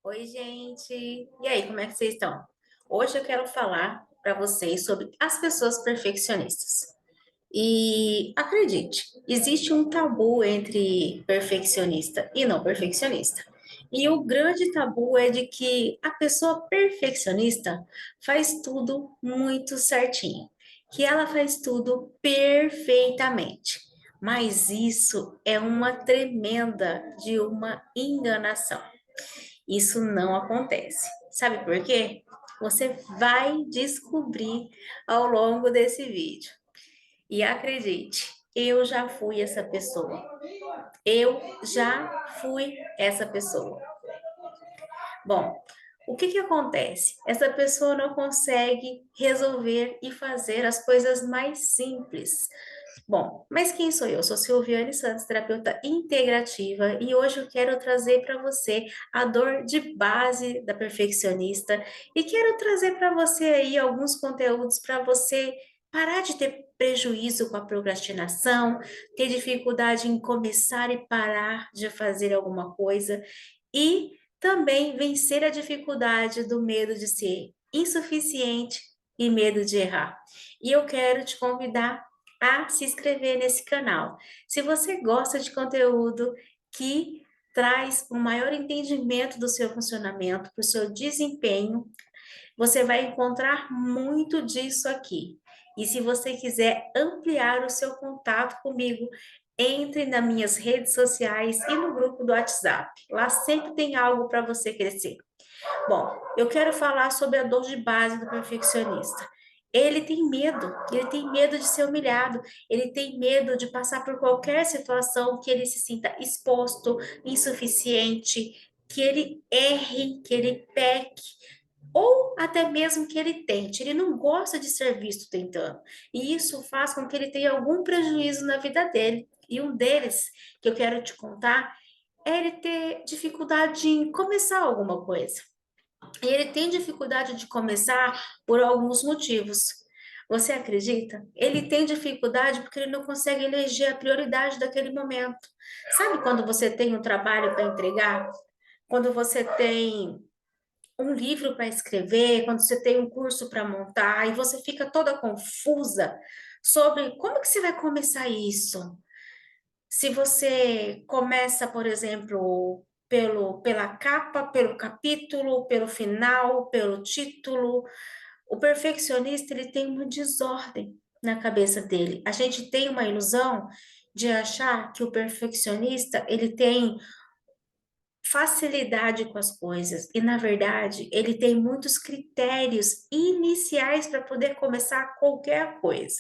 Oi, gente! E aí, como é que vocês estão? Hoje eu quero falar para vocês sobre as pessoas perfeccionistas. E acredite, existe um tabu entre perfeccionista e não perfeccionista. E o grande tabu é de que a pessoa perfeccionista faz tudo muito certinho, que ela faz tudo perfeitamente. Mas isso é uma tremenda de uma enganação. Isso não acontece. Sabe por quê? Você vai descobrir ao longo desse vídeo. E acredite, eu já fui essa pessoa. Eu já fui essa pessoa. Bom, o que que acontece? Essa pessoa não consegue resolver e fazer as coisas mais simples. Bom, mas quem sou eu? Sou Silviane Santos, terapeuta integrativa, e hoje eu quero trazer para você a dor de base da perfeccionista e quero trazer para você aí alguns conteúdos para você parar de ter prejuízo com a procrastinação, ter dificuldade em começar e parar de fazer alguma coisa e também vencer a dificuldade do medo de ser insuficiente e medo de errar. E eu quero te convidar a se inscrever nesse canal. Se você gosta de conteúdo que traz um maior entendimento do seu funcionamento, para o seu desempenho, você vai encontrar muito disso aqui. E se você quiser ampliar o seu contato comigo, entre nas minhas redes sociais e no grupo do WhatsApp. Lá sempre tem algo para você crescer. Bom, eu quero falar sobre a dor de base do perfeccionista. Ele tem medo de ser humilhado, ele tem medo de passar por qualquer situação que ele se sinta exposto, insuficiente, que ele erre, que ele peque, ou até mesmo que ele tente. Ele não gosta de ser visto tentando, e isso faz com que ele tenha algum prejuízo na vida dele. E um deles que eu quero te contar é ele ter dificuldade em começar alguma coisa. E ele tem dificuldade de começar por alguns motivos. Você acredita? Ele tem dificuldade porque ele não consegue eleger a prioridade daquele momento. Sabe quando você tem um trabalho para entregar? Quando você tem um livro para escrever, quando você tem um curso para montar e você fica toda confusa sobre como que você vai começar isso? Se você começa, por exemplo, pela capa, pelo capítulo, pelo final, pelo título, o perfeccionista ele tem uma desordem na cabeça dele. A gente tem uma ilusão de achar que o perfeccionista ele tem facilidade com as coisas e na verdade ele tem muitos critérios iniciais para poder começar qualquer coisa.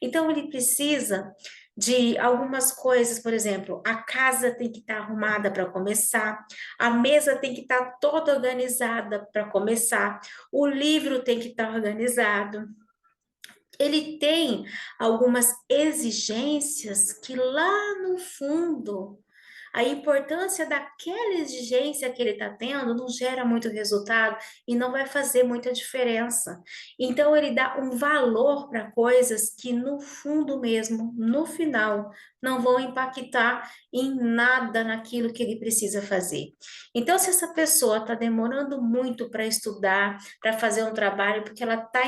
Então, ele precisa de algumas coisas, por exemplo, a casa tem que estar arrumada para começar, a mesa tem que estar toda organizada para começar, o livro tem que estar organizado. Ele tem algumas exigências que lá no fundo a importância daquela exigência que ele está tendo não gera muito resultado e não vai fazer muita diferença. Então, ele dá um valor para coisas que, no fundo mesmo, no final, não vão impactar em nada naquilo que ele precisa fazer. Então, se essa pessoa está demorando muito para estudar, para fazer um trabalho, porque ela está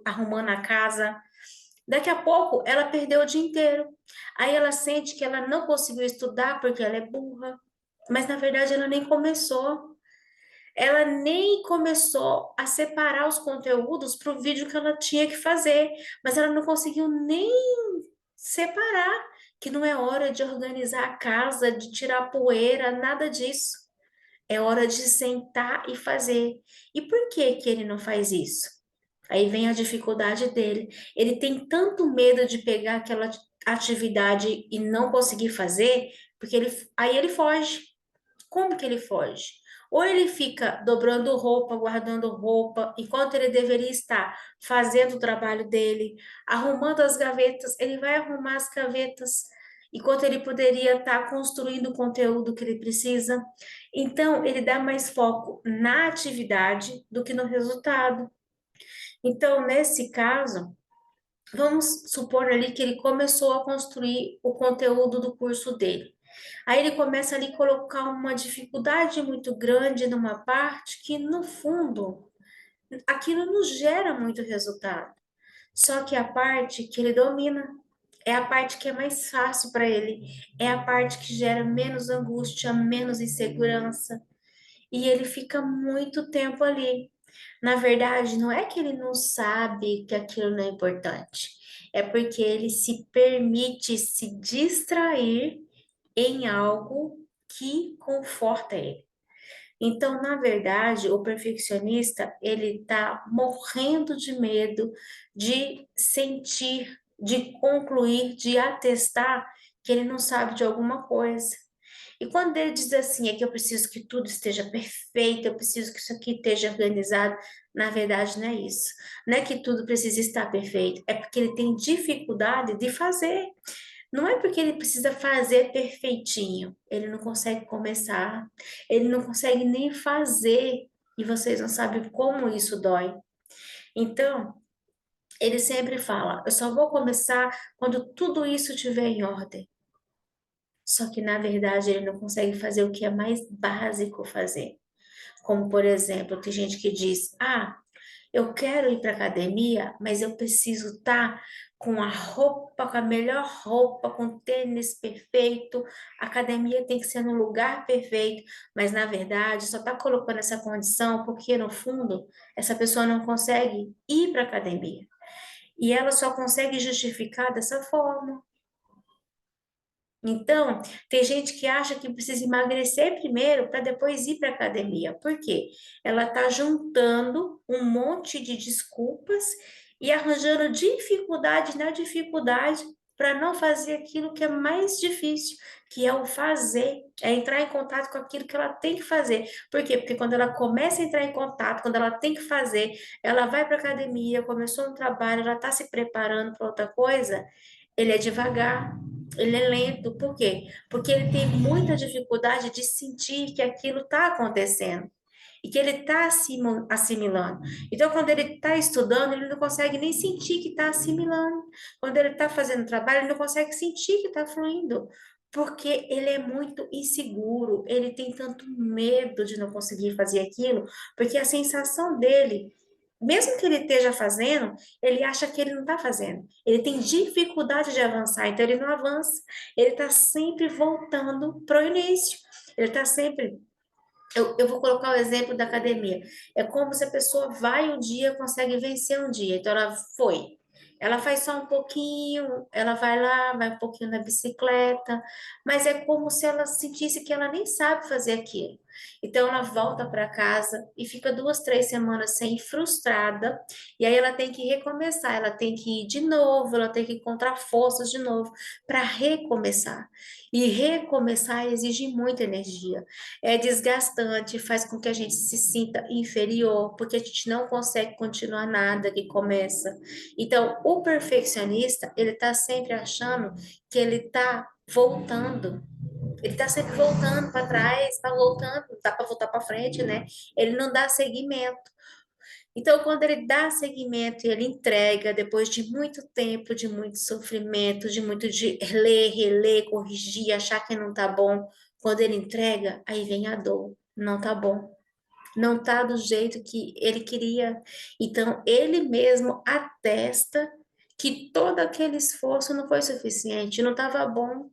arrumando a casa, daqui a pouco ela perdeu o dia inteiro. Aí ela sente que ela não conseguiu estudar porque ela é burra, mas na verdade ela nem começou. Ela nem começou a separar os conteúdos para o vídeo que ela tinha que fazer, mas ela não conseguiu nem separar que não é hora de organizar a casa, de tirar poeira, nada disso. É hora de sentar e fazer. E por que que ele não faz isso? Aí vem a dificuldade dele. Ele tem tanto medo de pegar aquela atividade e não conseguir fazer, porque aí ele foge. Como que ele foge? Ou ele fica dobrando roupa, guardando roupa, enquanto ele deveria estar fazendo o trabalho dele, arrumando as gavetas, ele vai arrumar as gavetas, enquanto ele poderia estar construindo o conteúdo que ele precisa. Então, ele dá mais foco na atividade do que no resultado. Então, nesse caso, vamos supor ali que ele começou a construir o conteúdo do curso dele. Aí ele começa ali a colocar uma dificuldade muito grande numa parte que, no fundo, aquilo não gera muito resultado. Só que a parte que ele domina é a parte que é mais fácil para ele, é a parte que gera menos angústia, menos insegurança, e ele fica muito tempo ali. Na verdade, não é que ele não sabe que aquilo não é importante, é porque ele se permite se distrair em algo que conforta ele. Então, na verdade, o perfeccionista, ele está morrendo de medo de sentir, de concluir, de atestar que ele não sabe de alguma coisa. E quando ele diz assim, é que eu preciso que tudo esteja perfeito, eu preciso que isso aqui esteja organizado, na verdade não é isso. Não é que tudo precisa estar perfeito, é porque ele tem dificuldade de fazer. Não é porque ele precisa fazer perfeitinho, ele não consegue começar, ele não consegue nem fazer, e vocês não sabem como isso dói. Então, ele sempre fala: eu só vou começar quando tudo isso estiver em ordem. Só que, na verdade, ele não consegue fazer o que é mais básico fazer. Como, por exemplo, tem gente que diz: ah, eu quero ir para academia, mas eu preciso estar com a roupa, com a melhor roupa, com o tênis perfeito. A academia tem que ser no lugar perfeito, mas na verdade só está colocando essa condição porque no fundo essa pessoa não consegue ir para academia. E ela só consegue justificar dessa forma. Então, tem gente que acha que precisa emagrecer primeiro para depois ir para academia. Por quê? Ela está juntando um monte de desculpas e arranjando dificuldade na dificuldade para não fazer aquilo que é mais difícil, que é o fazer, é entrar em contato com aquilo que ela tem que fazer. Por quê? Porque quando ela começa a entrar em contato, quando ela tem que fazer, ela vai para academia, começou um trabalho, ela está se preparando para outra coisa, ele é devagar, ele é lento. Por quê? Porque ele tem muita dificuldade de sentir que aquilo está acontecendo e que ele está assimilando. Então, quando ele está estudando, ele não consegue nem sentir que está assimilando. Quando ele está fazendo trabalho, ele não consegue sentir que está fluindo. Porque ele é muito inseguro, ele tem tanto medo de não conseguir fazer aquilo, porque a sensação dele, mesmo que ele esteja fazendo, ele acha que ele não está fazendo. Ele tem dificuldade de avançar, então ele não avança. Ele está sempre voltando para o início. Ele está sempre. Eu vou colocar o exemplo da academia. É como se a pessoa vai um dia, consegue vencer um dia. Então ela foi. Ela faz só um pouquinho, ela vai lá, vai um pouquinho na bicicleta, mas é como se ela sentisse que ela nem sabe fazer aquilo. Então ela volta para casa e fica 2, 3 semanas sem frustrada, e aí ela tem que recomeçar, ela tem que ir de novo, ela tem que encontrar forças de novo para recomeçar. E recomeçar exige muita energia, é desgastante, faz com que a gente se sinta inferior, porque a gente não consegue continuar nada que começa. Então, o perfeccionista, ele está sempre achando que ele está voltando. Ele está sempre voltando para trás, está voltando, dá para voltar para frente, né? Ele não dá seguimento. Então, quando ele dá seguimento e ele entrega, depois de muito tempo, de muito sofrimento, de muito de ler, reler, corrigir, achar que não tá bom, quando ele entrega, aí vem a dor. Não tá bom. Não tá do jeito que ele queria. Então, ele mesmo atesta que todo aquele esforço não foi suficiente, não estava bom.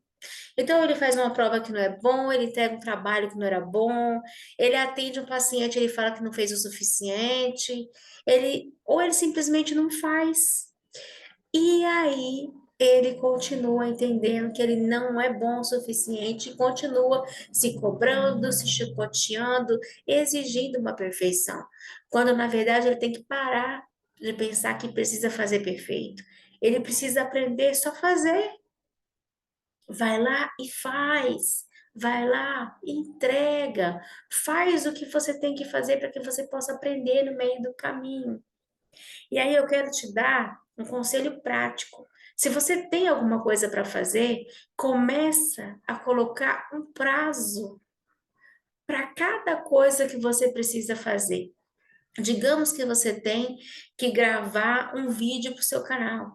Então, ele faz uma prova que não é bom, ele entrega um trabalho que não era bom, ele atende um paciente, ele fala que não fez o suficiente, ou ele simplesmente não faz. E aí, ele continua entendendo que ele não é bom o suficiente, e continua se cobrando, se chicoteando, exigindo uma perfeição, quando na verdade ele tem que parar de pensar que precisa fazer perfeito. Ele precisa aprender só a fazer. Vai lá e faz. Vai lá e entrega. Faz o que você tem que fazer para que você possa aprender no meio do caminho. E aí eu quero te dar um conselho prático. Se você tem alguma coisa para fazer, começa a colocar um prazo para cada coisa que você precisa fazer. Digamos que você tem que gravar um vídeo para o seu canal.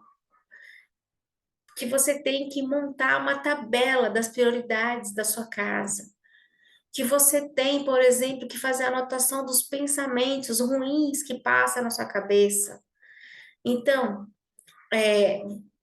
que você tem que montar uma tabela das prioridades da sua casa, que você tem, por exemplo, que fazer a anotação dos pensamentos ruins que passam na sua cabeça. Então,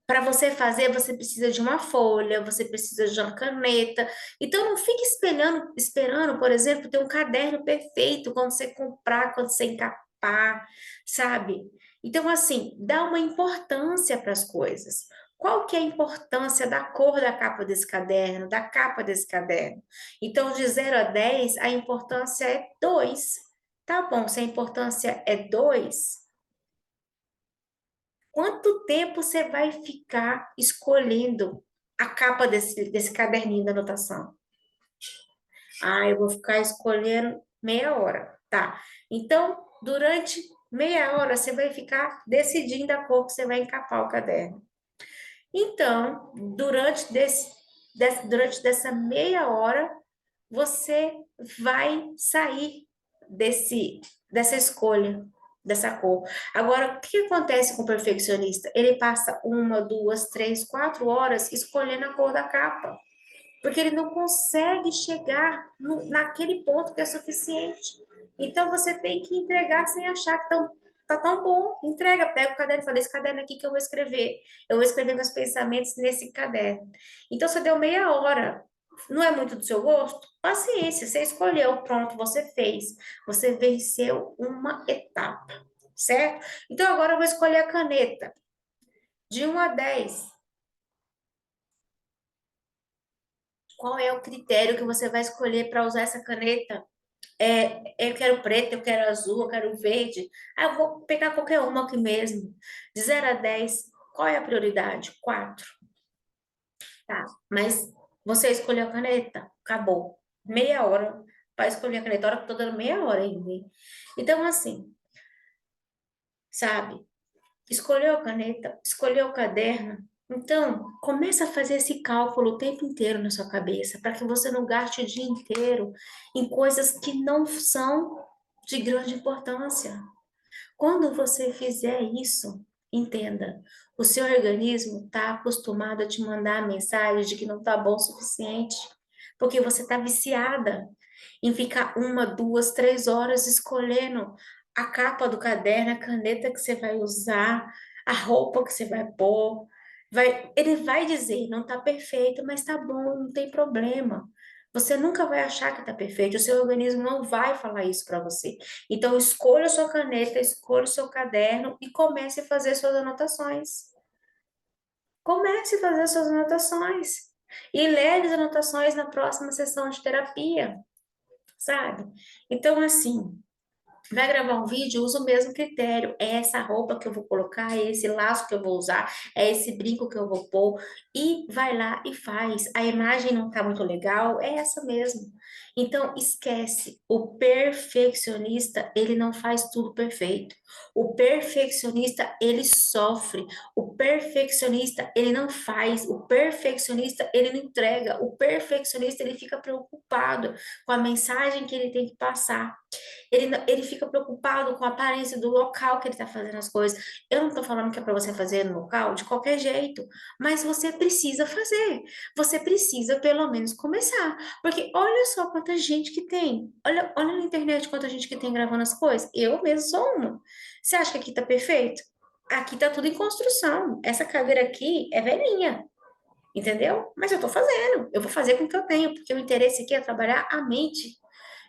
para você fazer, você precisa de uma folha, você precisa de uma caneta. Então, não fique esperando, por exemplo, ter um caderno perfeito quando você comprar, quando você encapar, sabe? Então, assim, dá uma importância para as coisas. Qual que é a importância da cor da capa desse caderno, da capa desse caderno? Então, de 0 a 10, a importância é 2. Tá bom, se a importância é 2, quanto tempo você vai ficar escolhendo a capa desse caderninho da anotação? Ah, eu vou ficar escolhendo meia hora. Tá. Então, durante meia hora, você vai ficar decidindo a cor que você vai encapar o caderno. Então, durante dessa meia hora, você vai sair dessa escolha, dessa cor. Agora, o que acontece com o perfeccionista? Ele passa 1, 2, 3, 4 horas escolhendo a cor da capa, porque ele não consegue chegar naquele ponto que é suficiente. Então, você tem que entregar sem achar que tá tão bom. Entrega, pega o caderno e fala, esse caderno aqui que eu vou escrever. Eu vou escrever meus pensamentos nesse caderno. Então, você deu meia hora. Não é muito do seu gosto? Paciência, você escolheu, pronto, você fez. Você venceu uma etapa, certo? Então, agora eu vou escolher a caneta. De 1 a 10, qual é o critério que você vai escolher para usar essa caneta? Eu quero preto, eu quero azul, eu quero verde. Ah, eu vou pegar qualquer uma aqui mesmo. De 0 a 10, qual é a prioridade? 4. Tá. Mas você escolheu a caneta? Acabou. Meia hora para escolher a caneta. A hora que eu tô dando meia hora ainda, hein? Então, assim, sabe? Escolheu a caneta, escolheu o caderno. Então, começa a fazer esse cálculo o tempo inteiro na sua cabeça, para que você não gaste o dia inteiro em coisas que não são de grande importância. Quando você fizer isso, entenda, o seu organismo está acostumado a te mandar a mensagem de que não está bom o suficiente, porque você está viciada em ficar 1, 2, 3 horas escolhendo a capa do caderno, a caneta que você vai usar, a roupa que você vai pôr. Ele vai dizer, não está perfeito, mas está bom, não tem problema. Você nunca vai achar que está perfeito, o seu organismo não vai falar isso para você. Então, escolha a sua caneta, escolha o seu caderno e comece a fazer suas anotações. Comece a fazer suas anotações. E leve as anotações na próxima sessão de terapia, sabe? Então, assim, vai gravar um vídeo, usa o mesmo critério. É essa roupa que eu vou colocar, é esse laço que eu vou usar, é esse brinco que eu vou pôr. E vai lá e faz. A imagem não tá muito legal, é essa mesmo. Então, esquece. O perfeccionista, ele não faz tudo perfeito. O perfeccionista, ele sofre. O perfeccionista, ele não faz. O perfeccionista, ele não entrega. O perfeccionista, ele fica preocupado com a mensagem que ele tem que passar. Ele fica preocupado com a aparência do local que ele está fazendo as coisas. Eu não estou falando que é para você fazer no local de qualquer jeito, mas você precisa fazer. Você precisa pelo menos começar. Porque olha só quanta gente que tem. Olha na internet quanta gente que tem gravando as coisas. Eu mesmo sou uma. Você acha que aqui tá perfeito? Aqui tá tudo em construção. Essa cadeira aqui é velhinha. Entendeu? Mas eu tô fazendo. Eu vou fazer com o que eu tenho, porque o interesse aqui é trabalhar a mente.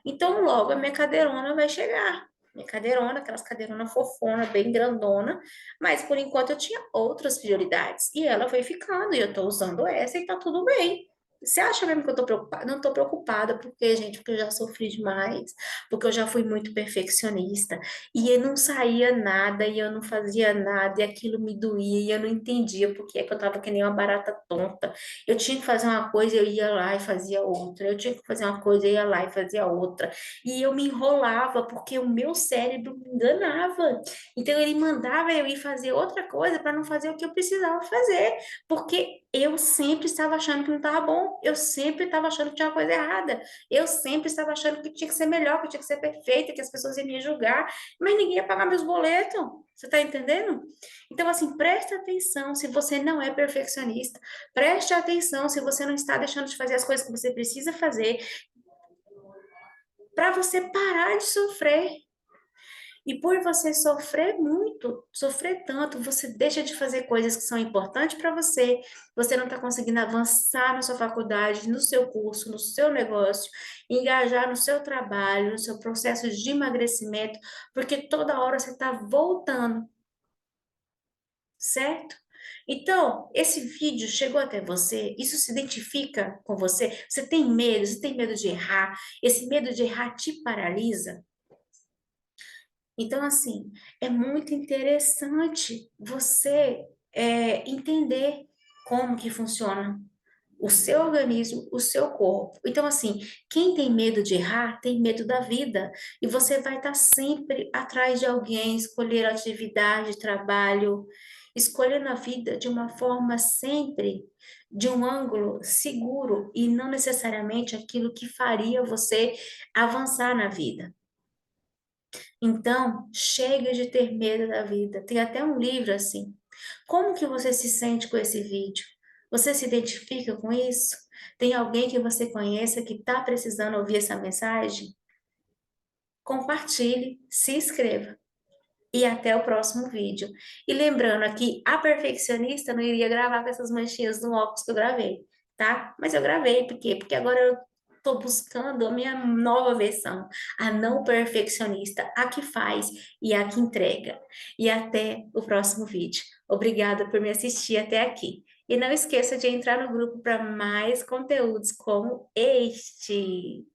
Então, logo a minha cadeirona vai chegar. Minha cadeirona, aquelas cadeironas fofona, bem grandona, mas por enquanto eu tinha outras prioridades. E ela foi ficando, e eu tô usando essa e tá tudo bem. Você acha mesmo que eu tô preocupada? Não tô preocupada, porque, gente, porque eu já sofri demais, porque eu já fui muito perfeccionista, e eu não saía nada, e eu não fazia nada, e aquilo me doía, e eu não entendia porque é que eu tava que nem uma barata tonta. Eu tinha que fazer uma coisa, eu ia lá e fazia outra. Eu tinha que fazer uma coisa, eu ia lá e fazia outra. E eu me enrolava porque o meu cérebro me enganava. Então ele mandava eu ir fazer outra coisa para não fazer o que eu precisava fazer, porque eu sempre estava achando que não estava bom. Não, eu sempre estava achando que tinha uma coisa errada. Eu sempre estava achando que tinha que ser melhor, que tinha que ser perfeita, que as pessoas iam me julgar, mas ninguém ia pagar meus boletos. Você está entendendo? Então, assim, preste atenção se você não é perfeccionista. Preste atenção se você não está deixando de fazer as coisas que você precisa fazer para você parar de sofrer. E por você sofrer muito, sofrer tanto, você deixa de fazer coisas que são importantes para você, você não está conseguindo avançar na sua faculdade, no seu curso, no seu negócio, engajar no seu trabalho, no seu processo de emagrecimento, porque toda hora você está voltando, certo? Então, esse vídeo chegou até você, isso se identifica com você? Você tem medo de errar? Esse medo de errar te paralisa? Então, assim, é muito interessante você entender como que funciona o seu organismo, o seu corpo. Então, assim, quem tem medo de errar, tem medo da vida. E você vai estar sempre atrás de alguém, escolher atividade, trabalho, escolhendo a vida de uma forma sempre de um ângulo seguro e não necessariamente aquilo que faria você avançar na vida. Então, chega de ter medo da vida. Tem até um livro assim. Como que você se sente com esse vídeo? Você se identifica com isso? Tem alguém que você conheça que está precisando ouvir essa mensagem? Compartilhe, se inscreva e até o próximo vídeo. E lembrando aqui, a perfeccionista não iria gravar com essas manchinhas no óculos que eu gravei, tá? Mas eu gravei, por quê? Porque agora eu tô buscando a minha nova versão, a não perfeccionista, a que faz e a que entrega. E até o próximo vídeo. Obrigada por me assistir até aqui. E não esqueça de entrar no grupo para mais conteúdos como este.